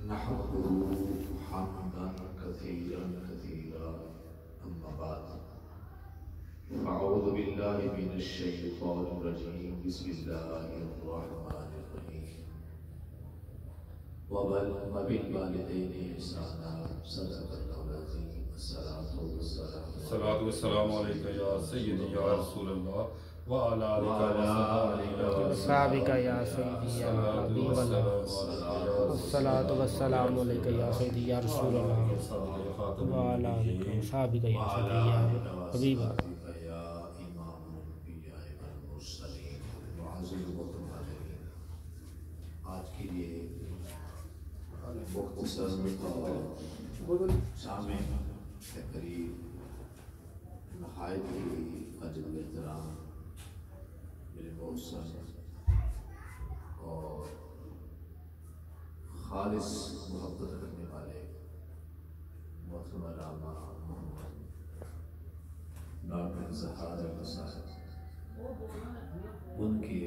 نحمده حمدا كثيرا كثيرا أما بعد فأعوذ بالله من الشيطان الرجيم بسم الله الرحمن الرحيم وبالوالدين إحسانا صدق الله العظيم الصلاة والسلام عليك يا سيدي يا رسول الله وعلى آلك وصحبك يا سيدي يا حبيب الله والصلاة والسلام عليك يا سيدي يا رسول الله وعلى آلك وصحبك يا سيدي يا حبيب الله. يا إمام الأنبياء والمرسلين معزز ومعززين. آج کے لیے مختصر سامع کے قریب نہایت ہی عجب احترام میرے محسن اور خالص محبت رکھنے والے محترم علامہ محمد ڈاکٹر زہار احمد صاحب، ان کی